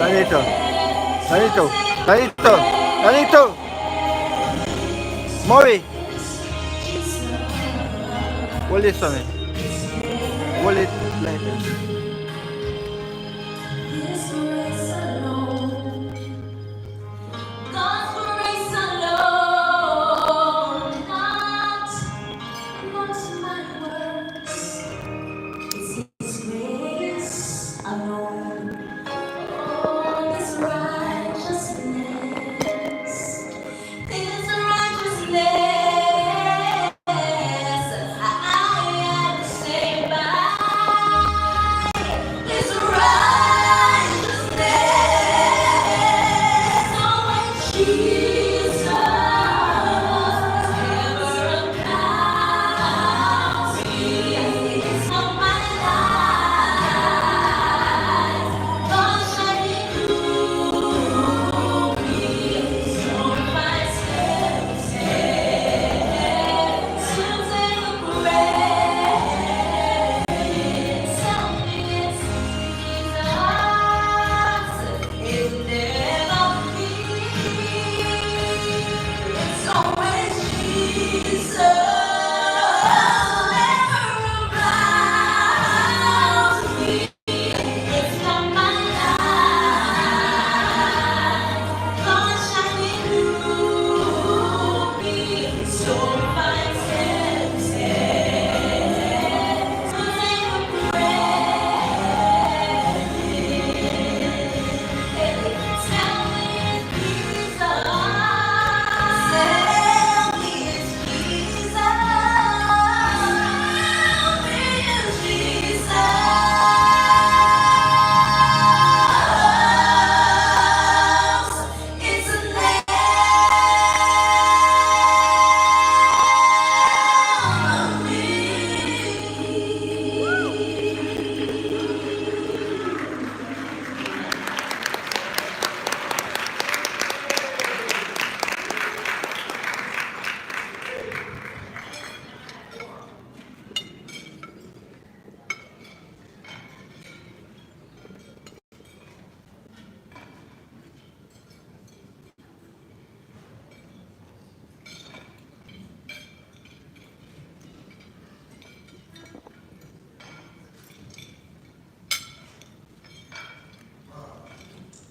Danito, Danito, Danito, Danito, Mori, hold this for me. Hold it like this.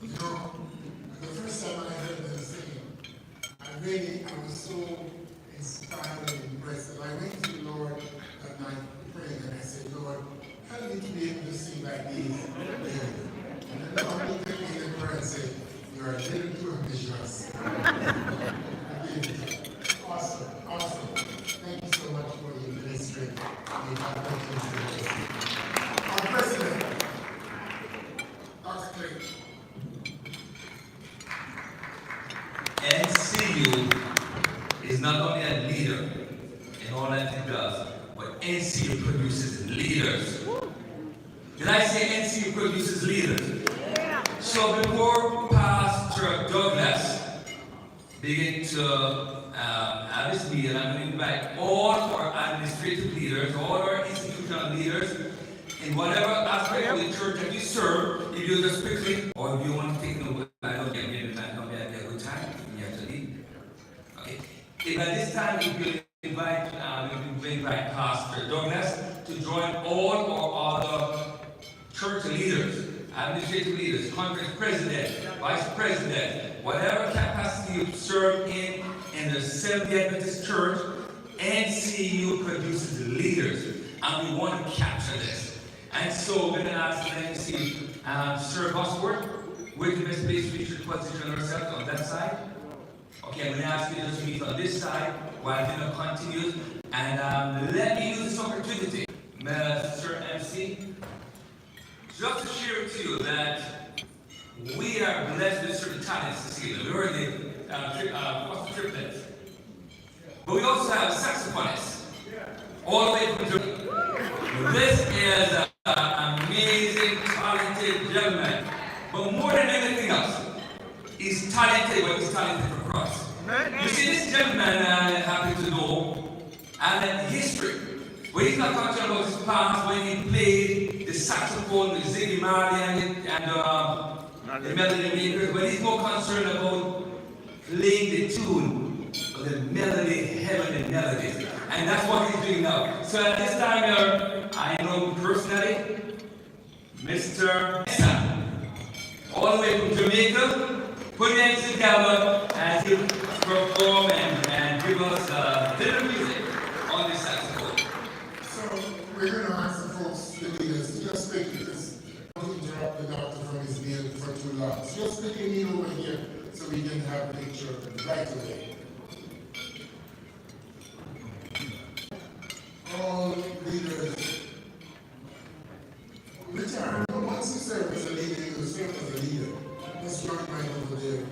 You know, the first time I heard them sing, I was so inspired and impressed. And I went to the Lord at night praying and I said, Lord, help me to be able to sing like these. And then the Lord looked at me in prayer and said, you are a little too ambitious. Awesome, awesome. Thank you so much for your ministry. May God bless you. Our president, Dr. Clay. NCU is not only a leader in all that it does, but NCU produces leaders. Did I say NCU produces leaders? Yeah. So before Pastor Douglas begin to have this meeting, I'm going to invite all our administrative leaders, all our institutional leaders, in whatever aspect of the church that you serve, if you just quickly, or if you want to take note, I don't get maybe not come back at a good time, you have to leave. Okay. If at this time we will invite Pastor Douglas to join all our other church leaders, administrative leaders, conference president, vice president, whatever capacity you serve in the Seventh Day Adventist Church, NCU produces leaders, and we want to capture this. And so we're going to ask the NCU Sir Bosworth, where's the best place we should position ourselves on that side? Okay, I'm going to ask you just to meet on this side while dinner continues. And let me use this opportunity, Mr. MC, just to share with you that we are blessed with certain talents this evening. We heard the triplets. But we also have saxophonists all the way from Germany. This is an amazing, talented gentleman. But more than anything else, he's talented, but he's talented for Christ. You see, this gentleman I happen to know, and history. But he's not talking about his past when he played the saxophone with Ziggy Marley and the melody makers, but he's more concerned about playing the tune of the melody, heavenly melodies. And that's what he's doing now. So at this time here, I know personally, Mr. Essa, all the way from Jamaica, put your hands together as he perform and give us a little music on the saxophone. So we're going to ask the folks, the leaders, to just speak because I don't want to interrupt the doctor from his meal for too long. So just speak a meal over here so we can have a picture right away. All leaders, retire. Once you serve as a leader, you serve as a leader. Let's join right over there.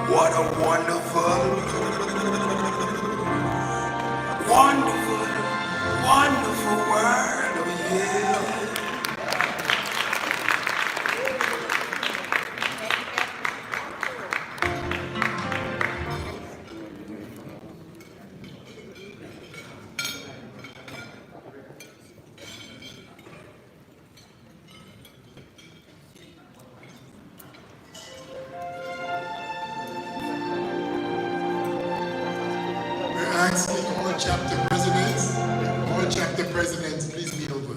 What a wonderful, wonderful, wonderful world, oh yeah. Asking all chapter presidents, please meet over.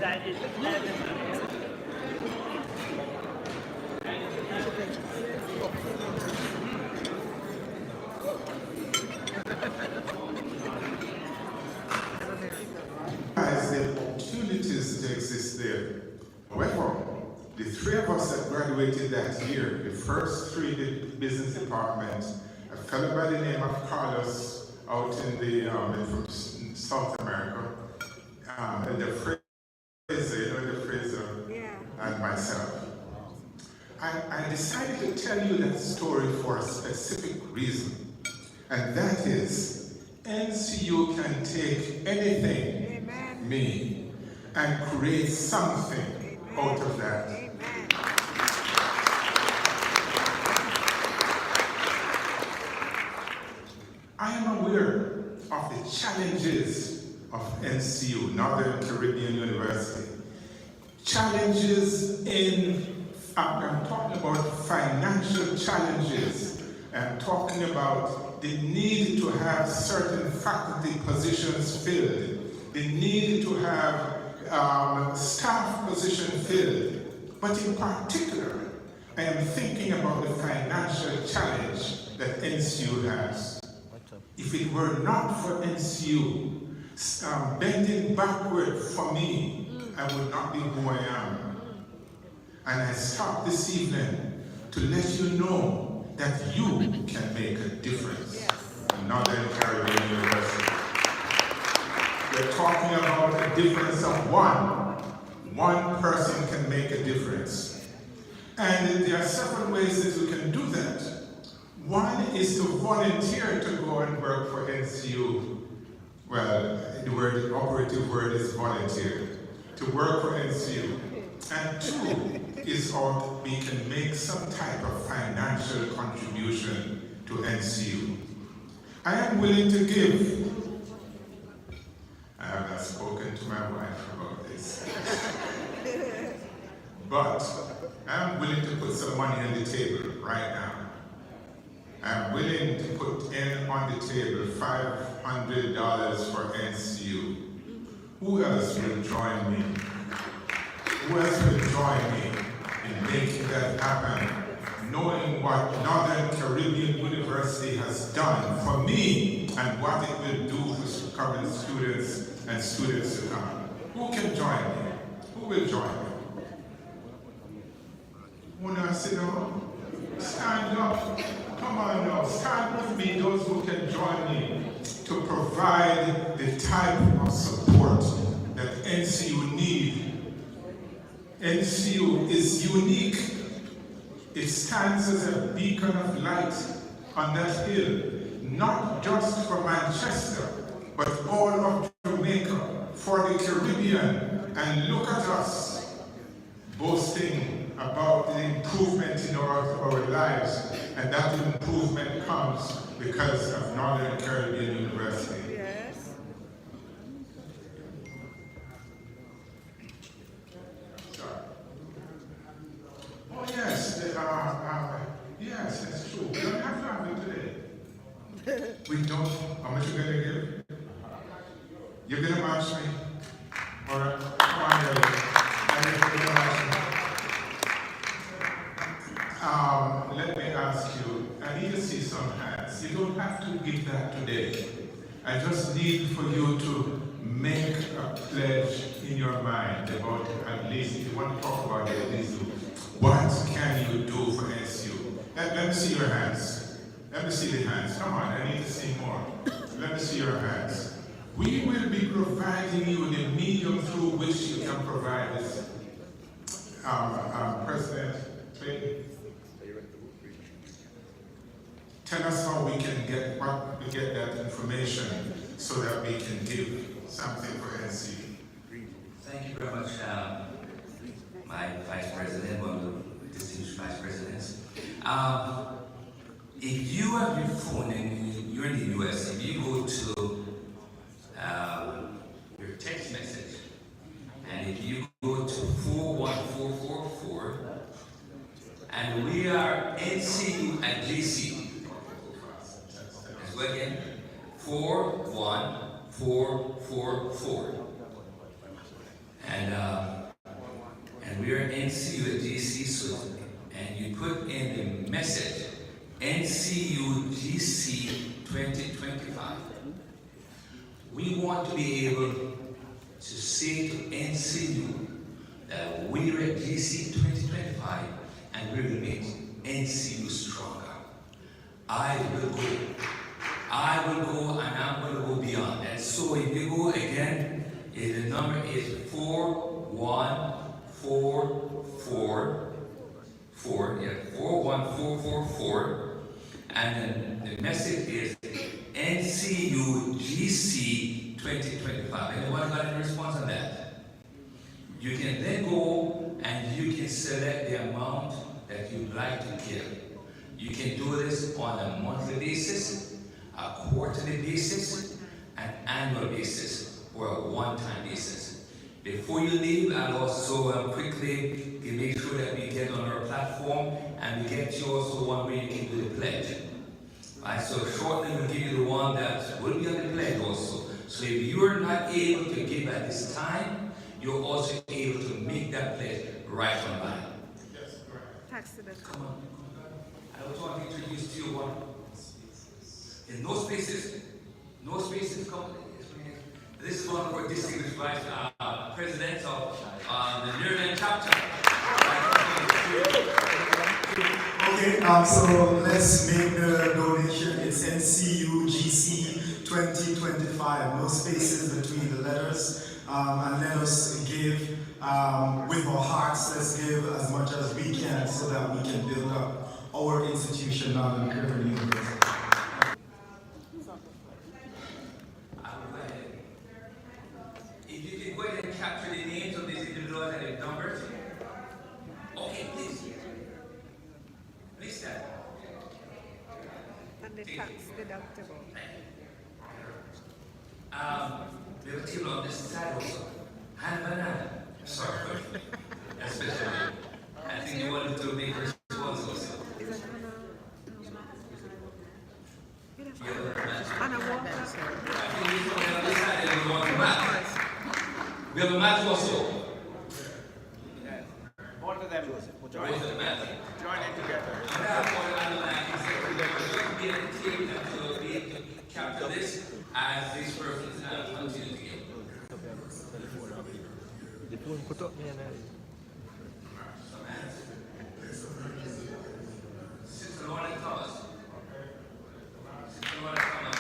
Realize the opportunities that exist there. However, the three of us that graduated that year, the first three did business department, a fellow by the name of Carlos out in the from South America, and the Fraser, and myself. I decided to tell you that story for a specific reason, and that is NCU can take anything, me, and create something out of that. I am aware of the challenges of NCU, Northern Caribbean University. Challenges I'm talking about financial challenges. I'm talking about the need to have certain faculty positions filled, the need to have staff positions filled. But in particular, I am thinking about the financial challenge that NCU has. If it were not for NCU bending backward for me, I would not be who I am. And I stopped this evening to let you know that you can make a difference in Northern Caribbean University. We're talking about a difference of one. One person can make a difference. And there are several ways that we can do that. One is to volunteer to go and work for NCU. Well, the operative word is volunteer. To work for NCU. And two is how we can make some type of financial contribution to NCU. I am willing to give. I have not spoken to my wife about this. But I am willing to put some money on the table right now. I'm willing to put in on the table $500 for NCU. Who else will join me? Who else will join me in making that happen? Knowing what Northern Caribbean University has done for me and what it will do for current students and students to come. Who can join me? Who will join me? When I sit down, stand up. Come on now, stand with me, those who can join me to provide the type of support that NCU needs. NCU is unique. It stands as a beacon of light on that hill, not just for Manchester, but all of Jamaica, for the Caribbean. And look at us boasting about the improvement in our lives, and that improvement comes because of Northern Caribbean University. Yes. Oh yes, yes, that's true. We don't have to have it today. We don't. How much you gonna give? You're gonna match me? All right, come on, You're gonna match me. Let me ask you, I need to see some hands. You don't have to give that today. I just need for you to make a pledge in your mind about, at least, if you want to talk about it, at least do. What can you do for NCU? Let me see your hands. Let me see the hands. Come on, I need to see more. Let me see your hands. We will be providing you the medium through which you can provide this. President, tell us how we can get that information so that we can give something for NCU. Thank you very much, my Vice President, one of the distinguished Vice Presidents. If you have your phone and you're in the US, if you go to your text message, and if you go to 41444, and we are NCU at GC. Let's go again. 41444. And we are NCU at GC, so, and you put in the message, NCU GC 2025. We want to be able to say to NCU that we're at GC 2025 and we're going to make NCU stronger. I will go and I'm going to go beyond. And so if you go again, the number is 41444, and then the message is NCU GC 2025. Anyone got any response on that? You can then go and you can select the amount that you'd like to give. You can do this on a monthly basis, a quarterly basis, an annual basis, or a one-time basis. Before you leave, I'll also quickly make sure that we get on our platform and we get you also one where you can do the pledge. Right, so shortly we'll give you the one that will be on the pledge also. So if you're not able to give at this time, you're also able to make that pledge right online. Yes, correct. Tax deductible. Come on. I also want to introduce to you one. In no spaces, come. This is one of our distinguished vice presidents of the Maryland chapter. Okay, so let's make the donation. It's NCU GC 2025. No spaces between the letters. And let us give with our hearts. Let's give as much as we can so that we can build up our institution now in Curtin University. If you can go ahead and capture the names of these individuals and the numbers. Okay, please. Please stand. And the tax deductible. We have a table on this side also. Hand banana. Sorry. Especially. I think you wanted to make response also. Is it Yeah, on a walk? we have a match also. Both of them Join the match. join in together. And therefore, Alumni is be a team that will be able to capture this as these persons continue to give. Sister Lorna Thomas. Sister Lorna Thomas.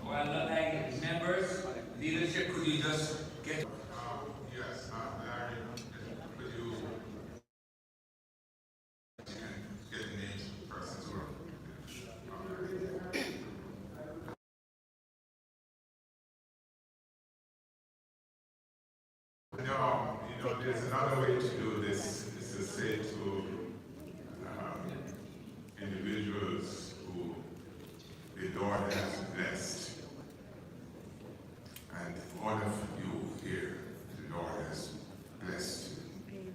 Or alumni members, leadership, could you just get Yes, Larry, could you get the names of the persons who are No, there's another way to do this, is to say to individuals who the Lord has blessed, and all of you here, the Lord has blessed you.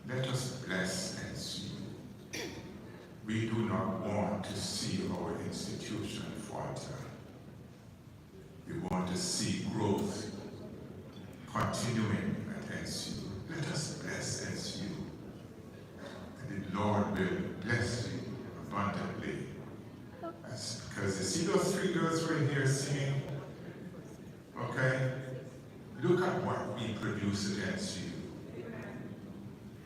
Let us bless NCU. We do not want to see our institution falter. We want to see growth continuing at NCU. Let us bless NCU. And the Lord will bless you abundantly. Because you see those three girls right here singing? Okay? Look at what we produce at NCU.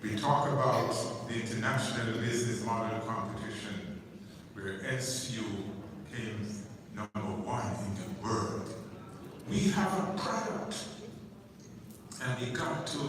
We talk about the International Business Model Competition, where NCU came #1 in the world. We have a product, and we got to